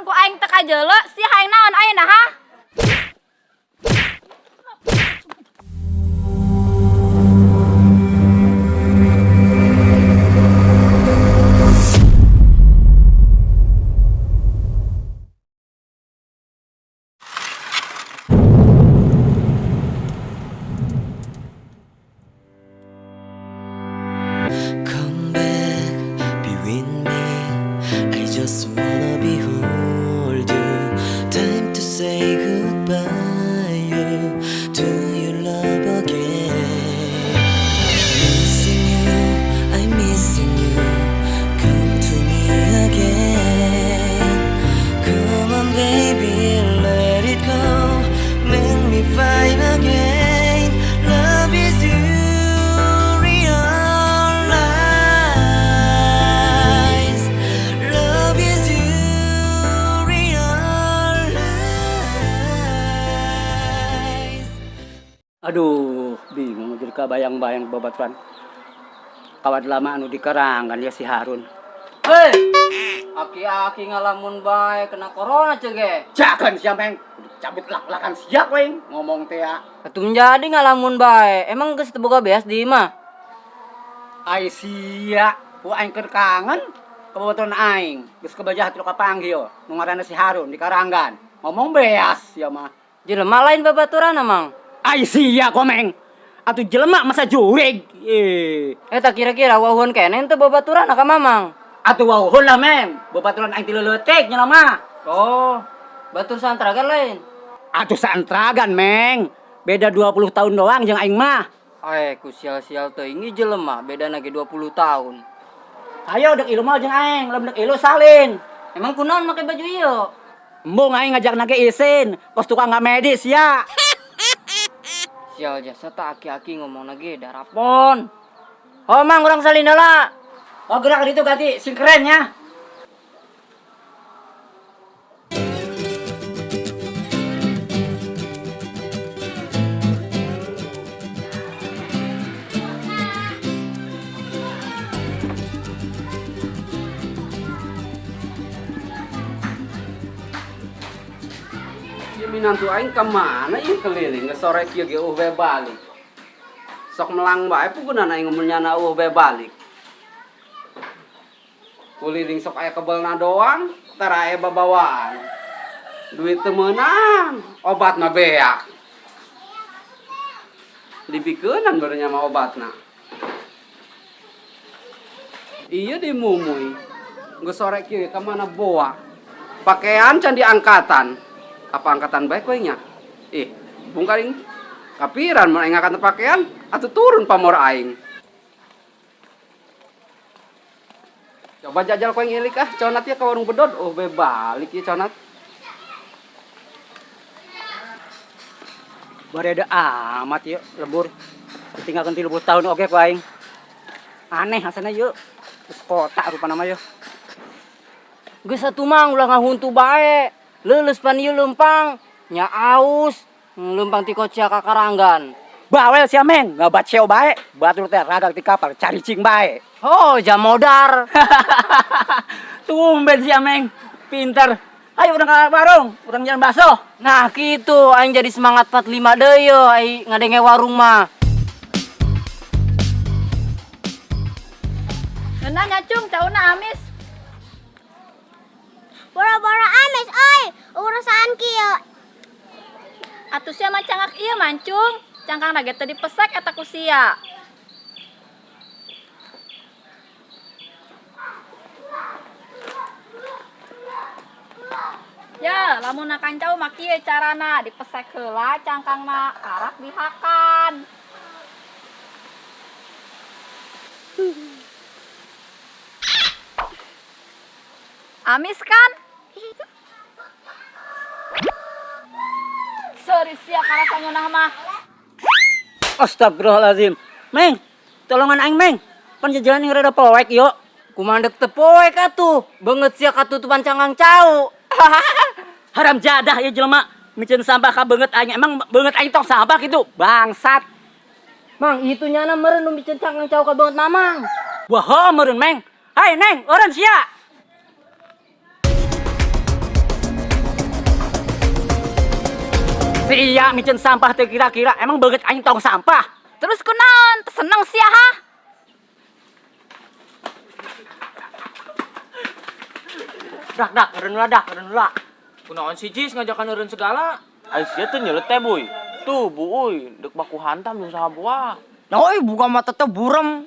mun ku aing teka jeule si hayang naon ayeuna ha? Come back, be with me. I just wanna behold you. Time to say goodbye. You to your love again. Missing you, I'm missing you. Come to me again. Come on, baby, let it go. Make me fine again. Love is you. Aduh, bingung jadi kabayang-bayang babaturan. Kawat lama anu dikerangan ya si Harun. Hei, aki-aki ngalamun bae kena corona cege. Jangan siapa yang cabut lak-lakan siap weng ngomong teh ya. Atuh menjadi ngalamun bae. Emang geus teu boga beas di imah? Ai sia, ku aing keur kangen ka babaturan aing. Geus kebaja hati lo kapanggil nu ngaranna si Harun di Karanggan. Ngomong beas ya mah. Jelema lain babaturan amang. Ai sia komeng. Atuh jelema masa jurig. Eta kira-kira wauhun keneh teu babaturan ka mamang. Atuh wauhun lah men. Babaturan aing ti leuletek nya mah. Oh, batur santragan lain. Atuh saantragan meng. Beda 20 tahun doang jeung aing mah. Ku sial-sial teuing ieu jelema bedana ge 20 tahun. Ayo dek ilu mah jeung aing, lamun dek ilu salin. Emang kunaon make baju ieu? Embung aing ngajak nage isin, kos tukang medis ya. Sial jasa tak aki-aki ngomong lagi darapon. Oh mang urang salin heula. Oh gerak itu ganti sing keren ya. Minantu aing kemana ieu keliling ke sore kieu ge we balik. Sok melang bae pugunan aing ngomongna we balik. Kuliling sok aya kebelna doang, tara aya babawaan. Duit teu meunang, obat mah beak. Dipikeunnan barunya mah obatna. Iya dimumuy. Geus sore kieu ka mana boa. Pakaian can diangkatan. Apa angkatan baik we nya? Bungkaring kapiran mun aing angkatan pakaian atuh turun pamor aing. Coba jajal koeng ilik conat ya ka warung bedod. Oh be balik ieu conat. Bareda amat ieu lembur. Ditinggalkeun 30 tahun oge ku aing. Aneh asana ieu. Geus kota rupana mah ieu. Geus atuh mang ulah ngahuntu bae. Leuleus pan ieu leumpang, nya aus, leumpang ti Kocia ka Karanggan. Bawel sia meng, ngabaceo bae. Batur teh ragang ti kapal caricing bae. Oh, jam modar. Tumben sia meng, pinter. Ayo urang ka warung, urang jalan baso. Nah, kitu aing jadi semangat 45 deui yeuh ai ngadenge warung mah. Ngeunah nya cung, cauna amis. Boro-boro amis, oi, urusan kieu. Atuh sia mah cangak ieu mancung, cangkang nage teu dipesek eta ku sia. Ya, lamun kancau mah kieu carana dipesek heula cangkangna karak dihakan. Amis kan? Sorry sia karasa ngeunah mah. Astagfirullahalazim. Meng, tolongan aing meng. Pan jajalan yang rada poek yuk. Kumandek teu poek atuh, beungeut sia katutupan cangkang cau. Haram jadah ya jelema. Micen sampah ka beungeut aing. Emang beungeut aing tong sampah kitu? Bangsat. Mang, itu nyana meureun nu micen cangkang cau ka beungeut mamang. Wah, meureun meng. Hai neng, eureun sia. Sia micen sampah teh kira-kira emang beget aing tong sampah. Terus kunaon? Seneng sia ha? Dak, keren lah. Kunaon si Jis ngajakan eureun segala? Ais sia teh nyeuleut teh boy. Tuh bu uy, dek baku hantam nu saha buah. Nah, buka mata teh burem.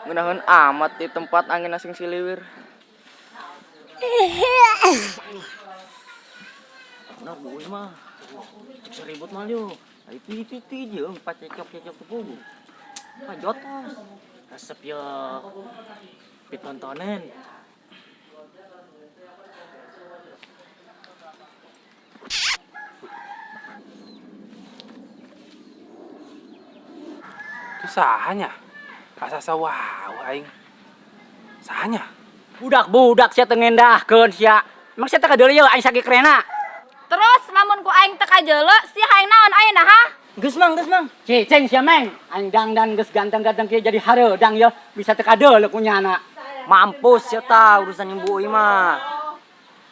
Ngeunaheun amat di tempat angin asing siliwir. Nah bu uy mah. Cek seribut mah yo. Ai piti jeung pacekok-cekok tepung. Pajotos. Resep yo. Pitontonen. Itu sahanya. Asa sawah aing. Sahanya. Budak sia teu ngendahkeun sia. Emang sia teh kadeuleu aing sakit kerena. Terus lamun ku aing teu kajeule, sia hayang naon ayeuna ha? Geus mang. Cicing sia meng. Aing dangdan geus ganteng-ganteng kieu jadi hareudang ya bisa teu kadeuleu ku nyana. Mampus sia tah urusan ibu ieu mah.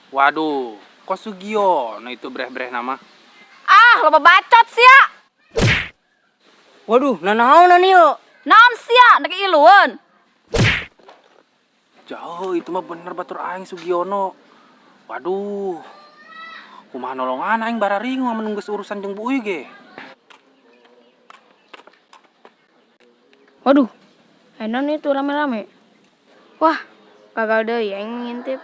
Waduh, kok Sugiono itu breh-breh nama? Ah, loba bacot sia. Waduh, nanaonan ieu? Naon sia? Dek ilueun. Jauh, itu mah bener batur aing Sugiono. Waduh. Kumaha nolongan aing bararing menunggu urusan jeung Bu Uy ge. Waduh, enak itu rame-rame. Wah, gagal deh yang ngintip.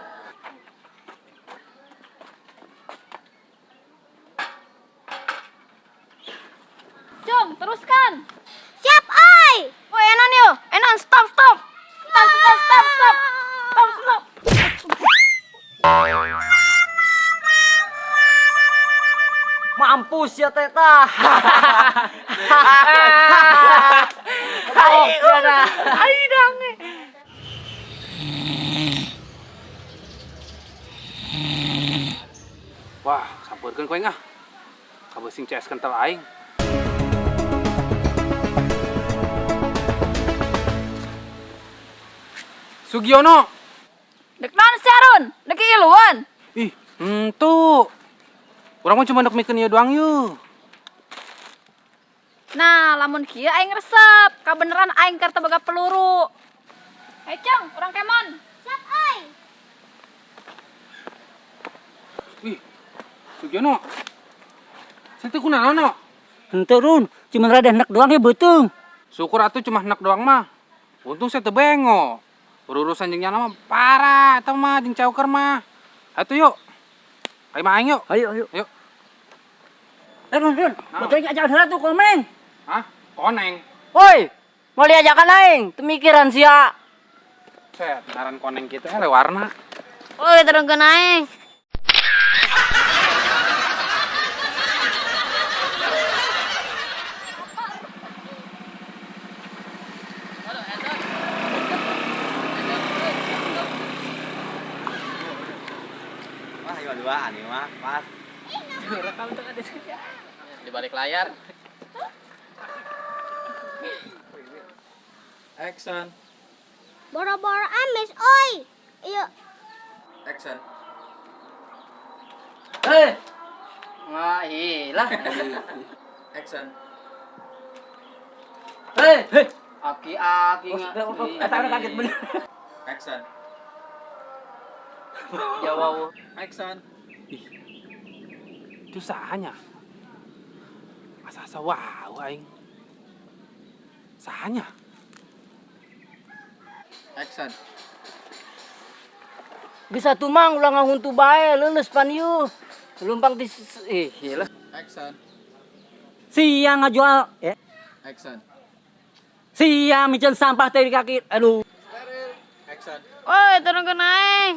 Cung, teruskan. Siap, oi. Oh, enon yo. Enon, stop. Stop. Mampus ya teh tah. Wah, sampeurkeun koeng ah. Kabeuing CS kental aing. Sugiono. Dek naon sia Arun? Dek ilueun. Ih, tuh. Urang mah cuma dek mikeun ieu doang yeuh. Nah, lamun kieu aing resep, kabeneran aing keur teu boga peluru. Hei, Cung, urang kemon. Siap, oi. Ih, Sugiono. Situ kunaon no? Henteu Run, cuman rada hendak doang ya beuteung. Syukur atuh cuma hendak doang mah. Untung saya teu bengo. Urusan jeung nyana mah parah eta mah jeung cauker mah. Atuh yuk. Ayo mah aing yuk. Ayo. Yuk. Run, beuteung ajakan heula tuh komeng. Hah? Koneng. Woi, mau diajakan aing, teu mikiran sia. Set, ngaran koneng kitu le warna. Woi, terungkeun aing. Wah, dua-duaan ini mah pas. Di balik layar. Action. Boro-boro amis, oi. Iya. Action. Hei. Wah, ilah. Action. Hei. Aki-aki eta kaget bener. Action. Jawa. Action. Itu sahanya. Asa-asa wow aing. Sahanya. Action. Geus atuh mang ulah ngahuntu bae, leuleus pan ieu. Lumpang di iyalah. Action. Sia ngajual Action. sia micen sampah teh di kaki. Aduh. Action. Woi, terungkeun aing.